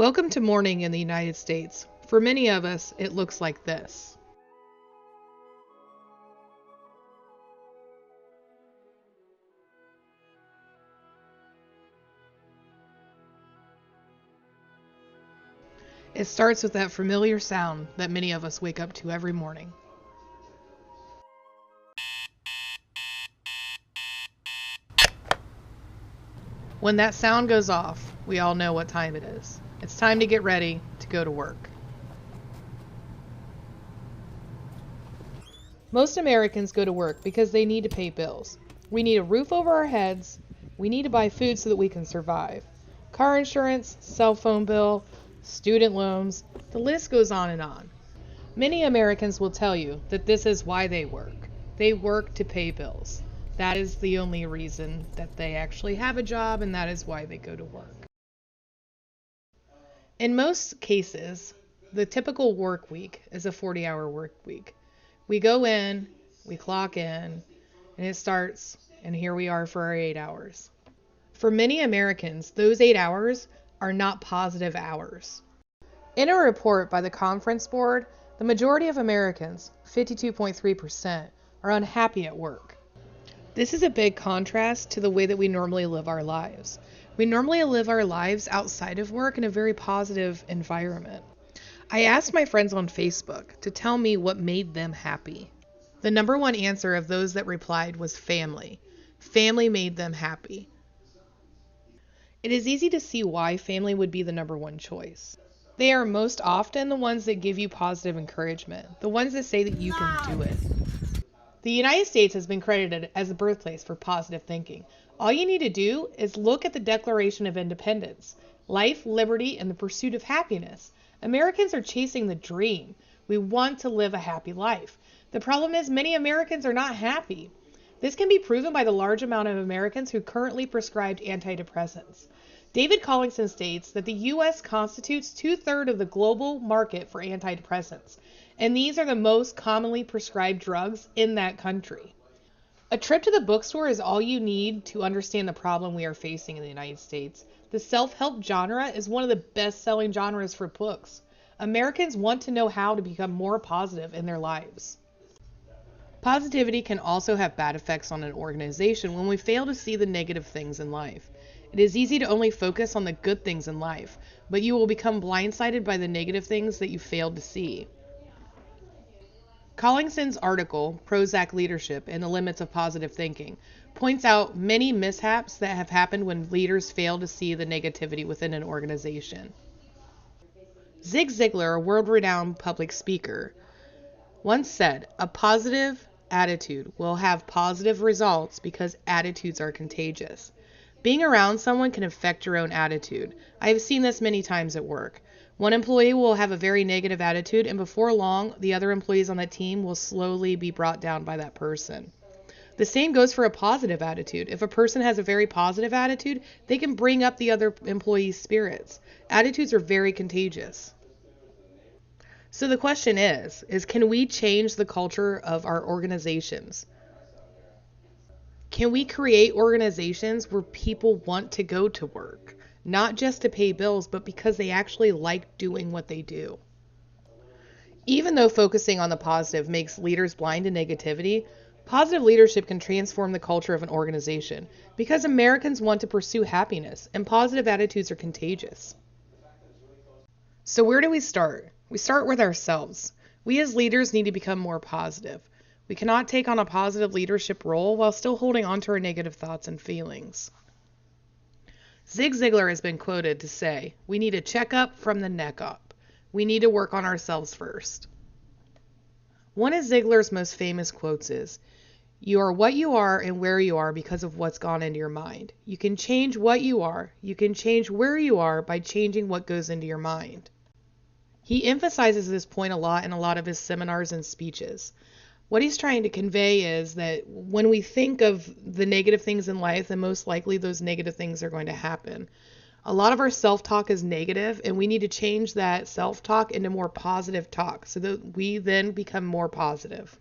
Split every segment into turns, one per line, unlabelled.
Welcome to morning in the United States. For many of us, it looks like this. It starts with that familiar sound that many of us wake up to every morning. When that sound goes off, we all know what time it is. It's time to get ready to go to work. Most Americans go to work because they need to pay bills. We need a roof over our heads. We need to buy food so that we can survive. Car insurance, cell phone bill, student loans, the list goes on and on. Many Americans will tell you that this is why they work. They work to pay bills. That is the only reason that they actually have a job, and that is why they go to work. In most cases, the typical work week is a 40-hour work week. We go in, we clock in, and it starts, and here we are for our 8 hours. For many Americans, those 8 hours are not positive hours. In a report by the Conference Board, the majority of Americans, 52.3%, are unhappy at work. This is a big contrast to the way that we normally live our lives. We normally live our lives outside of work in a very positive environment. I asked my friends on Facebook to tell me what made them happy. The number one answer of those that replied was family. Family made them happy. It is easy to see why family would be the number one choice. They are most often the ones that give you positive encouragement, the ones that say that you can do it. The United States has been credited as the birthplace for positive thinking. All you need to do is look at the Declaration of Independence. Life, liberty, and the pursuit of happiness. Americans are chasing the dream. We want to live a happy life. The problem is many Americans are not happy. This can be proven by the large amount of Americans who currently prescribed antidepressants. David Collinson states that the U.S. constitutes 2/3 of the global market for antidepressants, and these are the most commonly prescribed drugs in that country. A trip to the bookstore is all you need to understand the problem we are facing in the United States. The self-help genre is one of the best-selling genres for books. Americans want to know how to become more positive in their lives. Positivity can also have bad effects on an organization when we fail to see the negative things in life. It is easy to only focus on the good things in life, but you will become blindsided by the negative things that you failed to see. Collinson's article, Prozac Leadership and the Limits of Positive Thinking, points out many mishaps that have happened when leaders fail to see the negativity within an organization. Zig Ziglar, a world-renowned public speaker, once said, "A positive attitude will have positive results because attitudes are contagious." Being around someone can affect your own attitude. I have seen this many times at work. One employee will have a very negative attitude, and before long, the other employees on that team will slowly be brought down by that person. The same goes for a positive attitude. If a person has a very positive attitude, they can bring up the other employees' spirits. Attitudes are very contagious. So the question is can we change the culture of our organizations? Can we create organizations where people want to go to work? Not just to pay bills, but because they actually like doing what they do. Even though focusing on the positive makes leaders blind to negativity, positive leadership can transform the culture of an organization because Americans want to pursue happiness, and positive attitudes are contagious. So where do we start? We start with ourselves. We as leaders need to become more positive. We cannot take on a positive leadership role while still holding on to our negative thoughts and feelings. Zig Ziglar has been quoted to say, "We need a checkup from the neck up. We need to work on ourselves first." One of Ziglar's most famous quotes is, "You are what you are and where you are because of what's gone into your mind. You can change what you are. You can change where you are by changing what goes into your mind." He emphasizes this point a lot in a lot of his seminars and speeches. What he's trying to convey is that when we think of the negative things in life, then most likely those negative things are going to happen. A lot of our self-talk is negative, and we need to change that self-talk into more positive talk so that we then become more positive.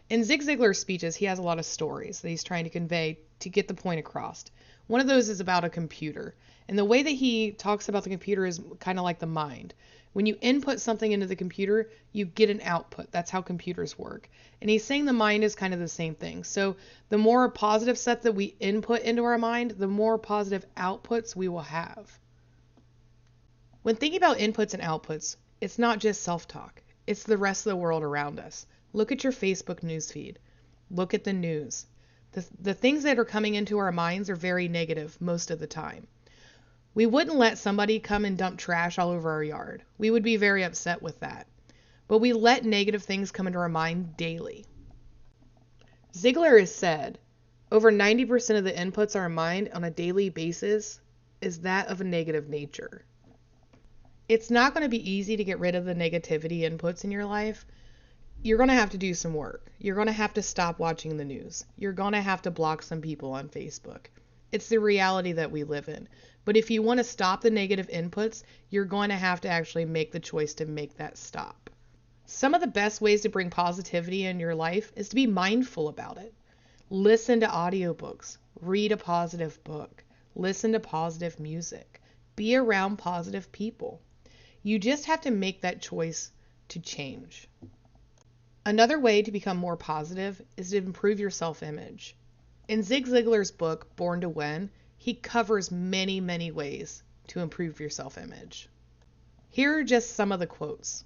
In Zig Ziglar's speeches, he has a lot of stories that he's trying to convey to get the point across. One of those is about a computer. And the way that he talks about the computer is kind of like the mind. When you input something into the computer, you get an output. That's how computers work. And he's saying the mind is kind of the same thing. So the more positive stuff that we input into our mind, the more positive outputs we will have. When thinking about inputs and outputs, it's not just self-talk. It's the rest of the world around us. Look at your Facebook newsfeed. Look at the news. The things that are coming into our minds are very negative most of the time. We wouldn't let somebody come and dump trash all over our yard. We would be very upset with that. But we let negative things come into our mind daily. Ziglar has said, over 90% of the inputs our mind on a daily basis is that of a negative nature. It's not going to be easy to get rid of the negativity inputs in your life. You're going to have to do some work. You're going to have to stop watching the news. You're going to have to block some people on Facebook. It's the reality that we live in. But if you want to stop the negative inputs, you're going to have to actually make the choice to make that stop. Some of the best ways to bring positivity in your life is to be mindful about it. Listen to audiobooks. Read a positive book. Listen to positive music. Be around positive people. You just have to make that choice to change. Another way to become more positive is to improve your self-image. In Zig Ziglar's book, Born to Win, he covers many, many ways to improve your self-image. Here are just some of the quotes.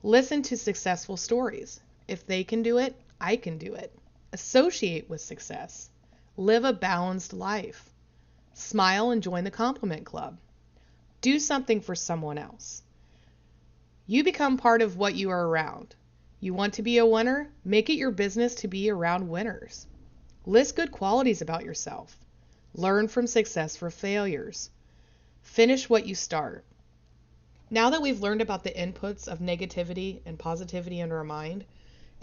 Listen to successful stories. If they can do it, I can do it. Associate with success. Live a balanced life. Smile and join the compliment club. Do something for someone else. You become part of what you are around. You want to be a winner? Make it your business to be around winners. List good qualities about yourself. Learn from successful failures. Finish what you start. Now that we've learned about the inputs of negativity and positivity in our mind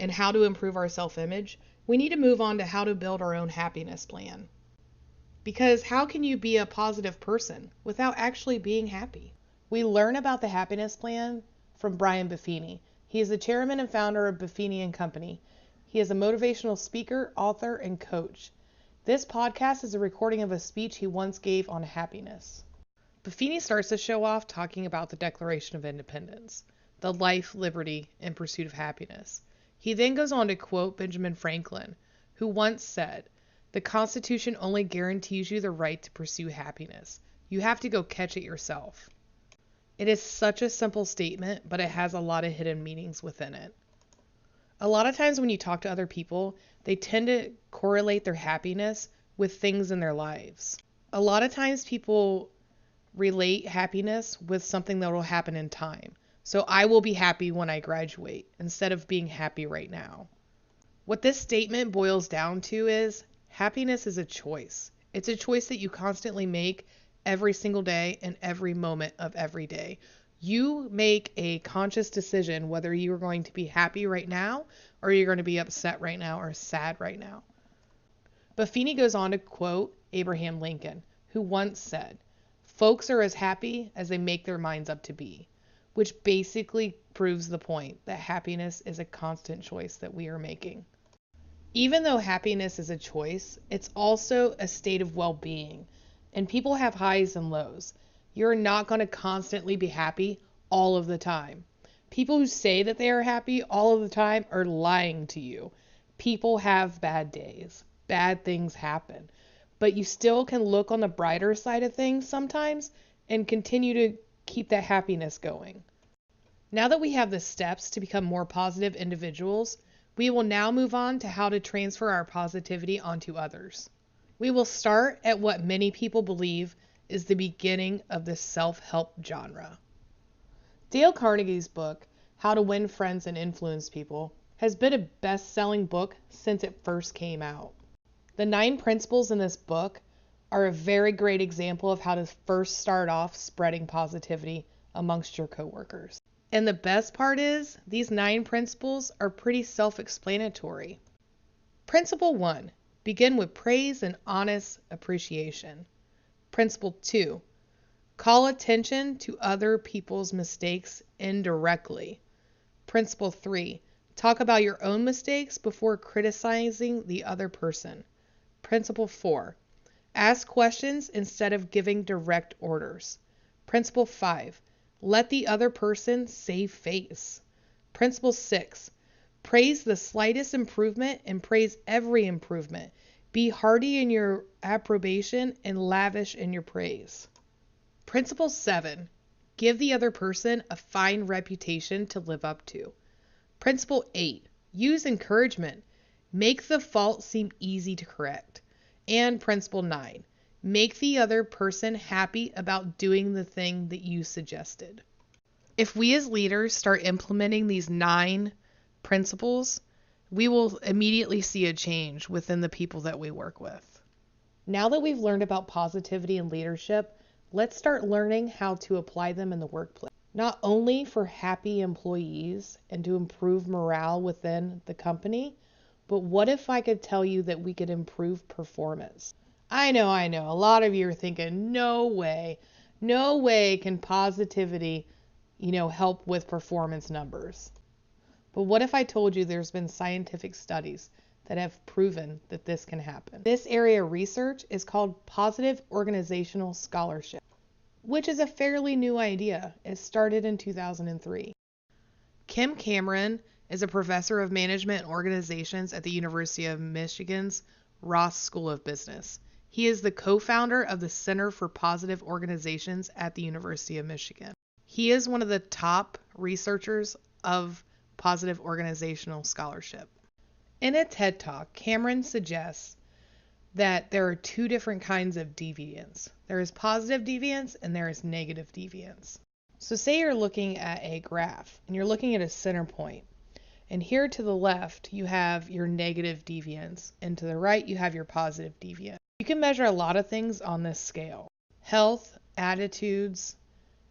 and how to improve our self-image, we need to move on to how to build our own happiness plan. Because how can you be a positive person without actually being happy? We learn about the happiness plan from Brian Buffini. He is the chairman and founder of Buffini & Company. He is a motivational speaker, author, and coach. This podcast is a recording of a speech he once gave on happiness. Buffini starts the show off talking about the Declaration of Independence, the life, liberty, and pursuit of happiness. He then goes on to quote Benjamin Franklin, who once said, "The Constitution only guarantees you the right to pursue happiness. You have to go catch it yourself." It is such a simple statement, but it has a lot of hidden meanings within it. A lot of times when you talk to other people, they tend to correlate their happiness with things in their lives. A lot of times people relate happiness with something that will happen in time. So I will be happy when I graduate instead of being happy right now. What this statement boils down to is happiness is a choice. It's a choice that you constantly make every single day and every moment of every day. You make a conscious decision whether you are going to be happy right now or you're going to be upset right now or sad right now. Buffini goes on to quote Abraham Lincoln, who once said, "Folks are as happy as they make their minds up to be," which basically proves the point that happiness is a constant choice that we are making. Even though happiness is a choice, it's also a state of well-being. And people have highs and lows. You're not going to constantly be happy all of the time. People who say that they are happy all of the time are lying to you. People have bad days. Bad things happen. But you still can look on the brighter side of things sometimes and continue to keep that happiness going. Now that we have the steps to become more positive individuals, we will now move on to how to transfer our positivity onto others. We will start at what many people believe is the beginning of the self-help genre. Dale Carnegie's book, How to Win Friends and Influence People, has been a best-selling book since it first came out. The 9 principles in this book are a very great example of how to first start off spreading positivity amongst your coworkers. And the best part is, these 9 principles are pretty self-explanatory. Principle 1. Begin with praise and honest appreciation. Principle 2. Call attention to other people's mistakes indirectly. Principle 3. Talk about your own mistakes before criticizing the other person. Principle 4. Ask questions instead of giving direct orders. Principle 5. Let the other person save face. Principle 6. Praise the slightest improvement and praise every improvement. Be hearty in your approbation and lavish in your praise. Principle 7. Give the other person a fine reputation to live up to. Principle 8. Use encouragement. Make the fault seem easy to correct. And Principle 9. Make the other person happy about doing the thing that you suggested. If we as leaders start implementing these 9 principles, we will immediately see a change within the people that we work with. Now that we've learned about positivity and leadership, let's start learning how to apply them in the workplace. Not only for happy employees and to improve morale within the company, but what if I could tell you that we could improve performance? I know. A lot of you are thinking, no way can positivity, help with performance numbers. But what if I told you there's been scientific studies that have proven that this can happen? This area of research is called positive organizational scholarship, which is a fairly new idea. It started in 2003. Kim Cameron is a professor of management and organizations at the University of Michigan's Ross School of Business. He is the co-founder of the Center for Positive Organizations at the University of Michigan. He is one of the top researchers of positive organizational scholarship. In a TED Talk, Cameron suggests that there are 2 different kinds of deviance. There is positive deviance and there is negative deviance. So say you're looking at a graph and you're looking at a center point. And here to the left, you have your negative deviance, and to the right, you have your positive deviance. You can measure a lot of things on this scale. Health, attitudes,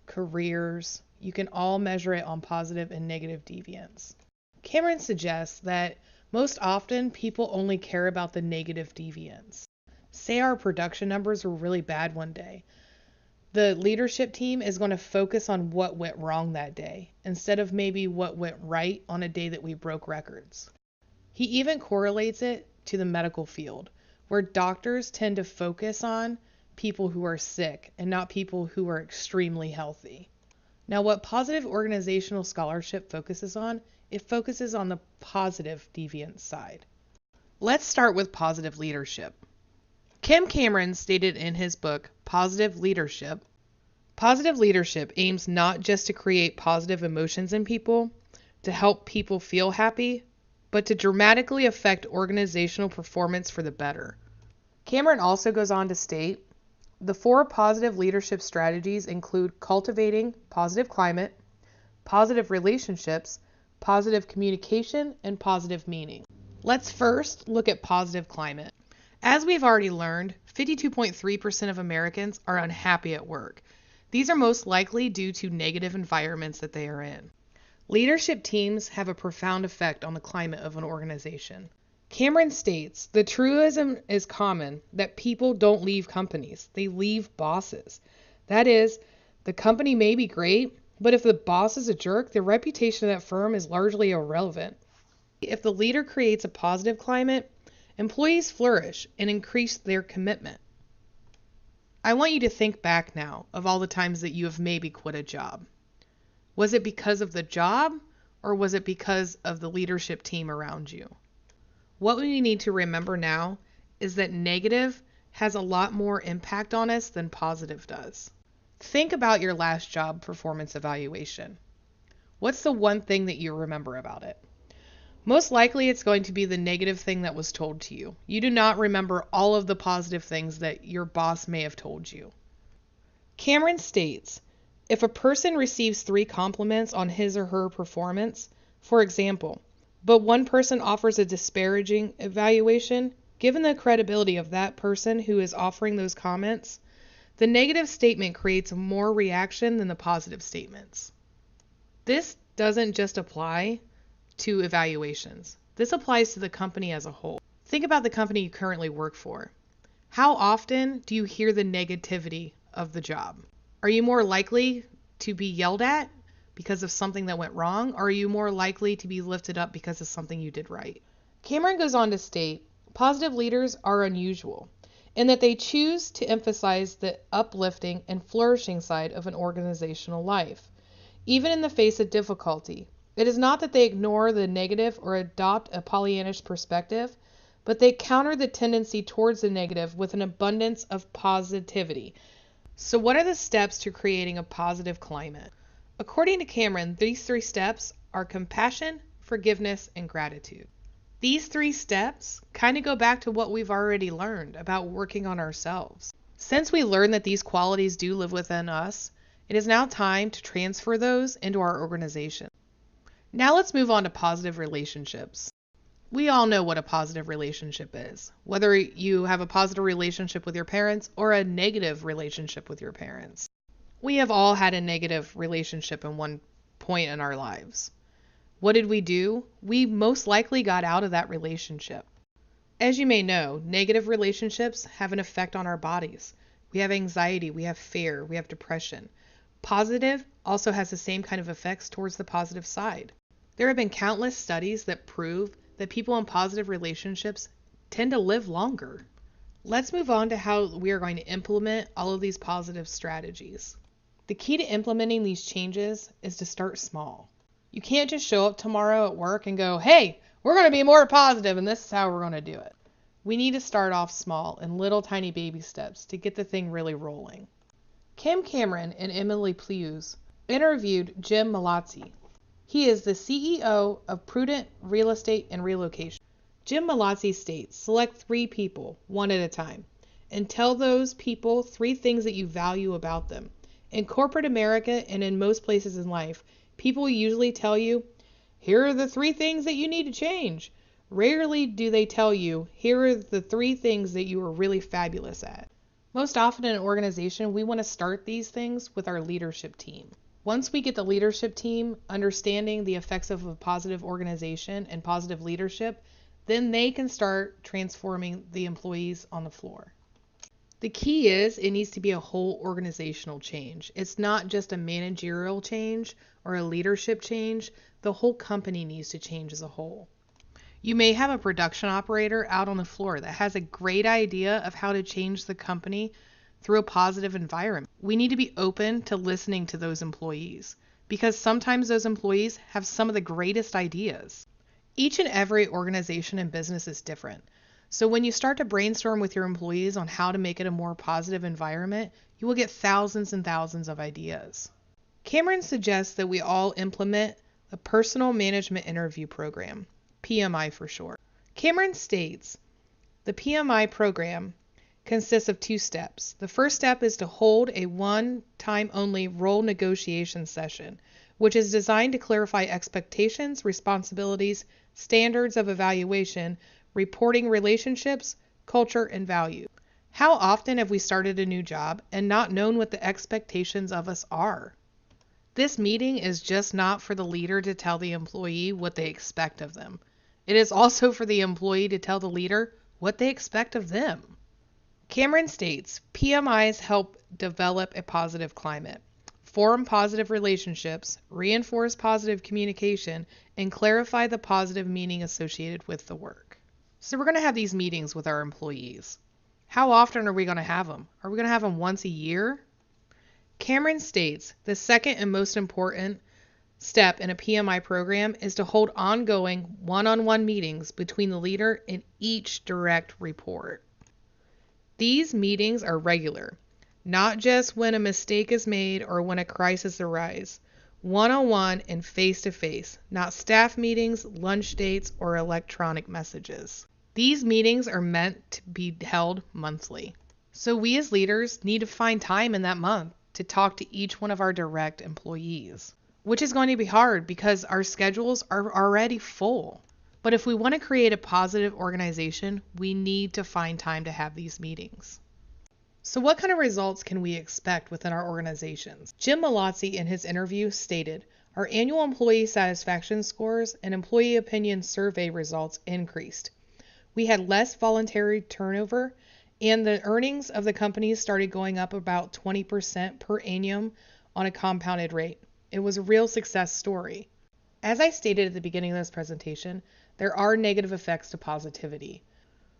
careers, you can all measure it on positive and negative deviance. Cameron suggests that most often people only care about the negative deviance. Say our production numbers were really bad one day. The leadership team is going to focus on what went wrong that day, instead of maybe what went right on a day that we broke records. He even correlates it to the medical field, where doctors tend to focus on people who are sick and not people who are extremely healthy. Now, what positive organizational scholarship focuses on, it focuses on the positive deviance side. Let's start with positive leadership. Kim Cameron stated in his book, Positive Leadership aims not just to create positive emotions in people, to help people feel happy, but to dramatically affect organizational performance for the better. Cameron also goes on to state, the 4 positive leadership strategies include cultivating positive climate, positive relationships, positive communication, and positive meaning. Let's first look at positive climate. As we've already learned, 52.3% of Americans are unhappy at work. These are most likely due to negative environments that they are in. Leadership teams have a profound effect on the climate of an organization. Cameron states, the truism is common that people don't leave companies, they leave bosses. That is, the company may be great, but if the boss is a jerk, the reputation of that firm is largely irrelevant. If the leader creates a positive climate, employees flourish and increase their commitment. I want you to think back now of all the times that you have maybe quit a job. Was it because of the job, or was it because of the leadership team around you? What we need to remember now is that negative has a lot more impact on us than positive does. Think about your last job performance evaluation. What's the one thing that you remember about it? Most likely it's going to be the negative thing that was told to you. You do not remember all of the positive things that your boss may have told you. Cameron states, if a person receives 3 compliments on his or her performance, for example, but one person offers a disparaging evaluation, given the credibility of that person who is offering those comments, the negative statement creates more reaction than the positive statements. This doesn't just apply to evaluations. This applies to the company as a whole. Think about the company you currently work for. How often do you hear the negativity of the job? Are you more likely to be yelled at, because of something that went wrong, or are you more likely to be lifted up because of something you did right? Cameron goes on to state, positive leaders are unusual in that they choose to emphasize the uplifting and flourishing side of an organizational life, even in the face of difficulty. It is not that they ignore the negative or adopt a Pollyannish perspective, but they counter the tendency towards the negative with an abundance of positivity. So what are the steps to creating a positive climate? According to Cameron, these 3 steps are compassion, forgiveness, and gratitude. These 3 steps kind of go back to what we've already learned about working on ourselves. Since we learned that these qualities do live within us, it is now time to transfer those into our organization. Now let's move on to positive relationships. We all know what a positive relationship is, whether you have a positive relationship with your parents or a negative relationship with your parents. We have all had a negative relationship at one point in our lives. What did we do? We most likely got out of that relationship. As you may know, negative relationships have an effect on our bodies. We have anxiety, we have fear, we have depression. Positive also has the same kind of effects towards the positive side. There have been countless studies that prove that people in positive relationships tend to live longer. Let's move on to how we are going to implement all of these positive strategies. The key to implementing these changes is to start small. You can't just show up tomorrow at work and go, hey, we're going to be more positive and this is how we're going to do it. We need to start off small in little tiny baby steps to get the thing really rolling. Kim Cameron and Emily Plews interviewed Jim Mallozzi. He is the CEO of Prudential Real Estate and Relocation. Jim Mallozzi states, select 3 people, one at a time, and tell those people 3 things that you value about them. In corporate America and in most places in life, people usually tell you, here are the 3 things that you need to change. Rarely do they tell you, here are the 3 things that you are really fabulous at. Most often in an organization, we want to start these things with our leadership team. Once we get the leadership team understanding the effects of a positive organization and positive leadership, then they can start transforming the employees on the floor. The key is it needs to be a whole organizational change. It's not just a managerial change or a leadership change. The whole company needs to change as a whole. You may have a production operator out on the floor that has a great idea of how to change the company through a positive environment. We need to be open to listening to those employees because sometimes those employees have some of the greatest ideas. Each and every organization and business is different. So when you start to brainstorm with your employees on how to make it a more positive environment, you will get thousands and thousands of ideas. Cameron suggests that we all implement a personal management interview program, PMI for short. Cameron states, the PMI program consists of 2 steps. The first step is to hold a one-time only role negotiation session, which is designed to clarify expectations, responsibilities, standards of evaluation, reporting relationships, culture, and value. How often have we started a new job and not known what the expectations of us are? This meeting is just not for the leader to tell the employee what they expect of them. It is also for the employee to tell the leader what they expect of them. Cameron states, PMIs help develop a positive climate, form positive relationships, reinforce positive communication, and clarify the positive meaning associated with the work. So we're going to have these meetings with our employees. How often are we going to have them? Are we going to have them once a year? Cameron states, the second and most important step in a PMI program is to hold ongoing one-on-one meetings between the leader and each direct report. These meetings are regular, not just when a mistake is made or when a crisis arises. One-on-one and face-to-face, not staff meetings, lunch dates, or electronic messages. These meetings are meant to be held monthly. So we as leaders need to find time in that month to talk to each one of our direct employees, which is going to be hard because our schedules are already full. But if we want to create a positive organization, we need to find time to have these meetings. So what kind of results can we expect within our organizations? Jim Mallozzi in his interview stated, our annual employee satisfaction scores and employee opinion survey results increased. We had less voluntary turnover and the earnings of the companies started going up about 20% per annum on a compounded rate. It was a real success story. As I stated at the beginning of this presentation, there are negative effects to positivity.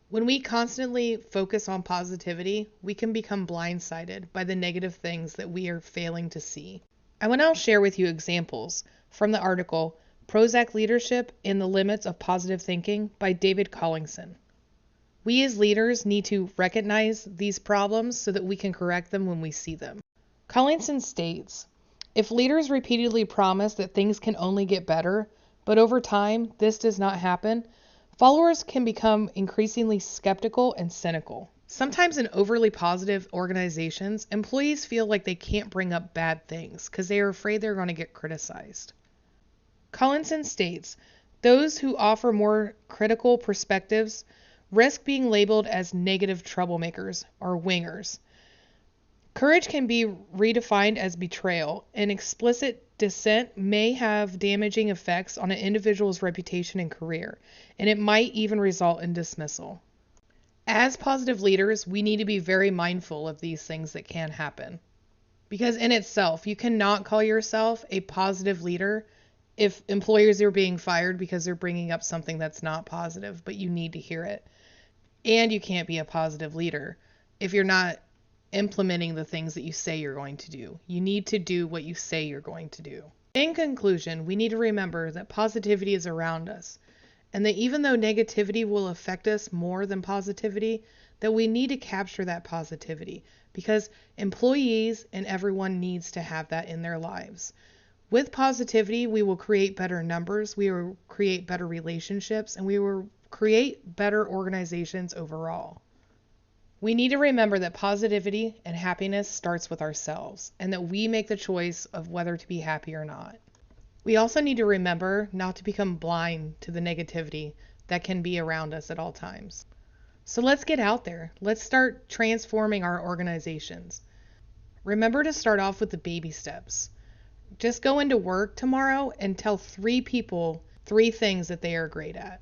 When we constantly focus on positivity, we can become blindsided by the negative things that we are failing to see. I want to share with you examples from the article Prozac Leadership in the Limits of Positive Thinking by David Collinson. We as leaders need to recognize these problems so that we can correct them when we see them. Collinson states, if leaders repeatedly promise that things can only get better, but over time this does not happen, followers can become increasingly skeptical and cynical. Sometimes in overly positive organizations, employees feel like they can't bring up bad things because they are afraid they're going to get criticized. Collinson states, those who offer more critical perspectives risk being labeled as negative troublemakers or wingers. Courage can be redefined as betrayal, and explicit dissent may have damaging effects on an individual's reputation and career, and it might even result in dismissal. As positive leaders, we need to be very mindful of these things that can happen. Because in itself, you cannot call yourself a positive leader if employers are being fired because they're bringing up something that's not positive, but you need to hear it. And you can't be a positive leader if you're not implementing the things that you say you're going to do. You need to do what you say you're going to do. In conclusion, we need to remember that positivity is around us, and that even though negativity will affect us more than positivity, that we need to capture that positivity because employees and everyone needs to have that in their lives. With positivity, we will create better numbers, we will create better relationships, and we will create better organizations overall. We need to remember that positivity and happiness starts with ourselves, and that we make the choice of whether to be happy or not. We also need to remember not to become blind to the negativity that can be around us at all times. So let's get out there. Let's start transforming our organizations. Remember to start off with the baby steps. Just go into work tomorrow and tell 3 people 3 things that they are great at.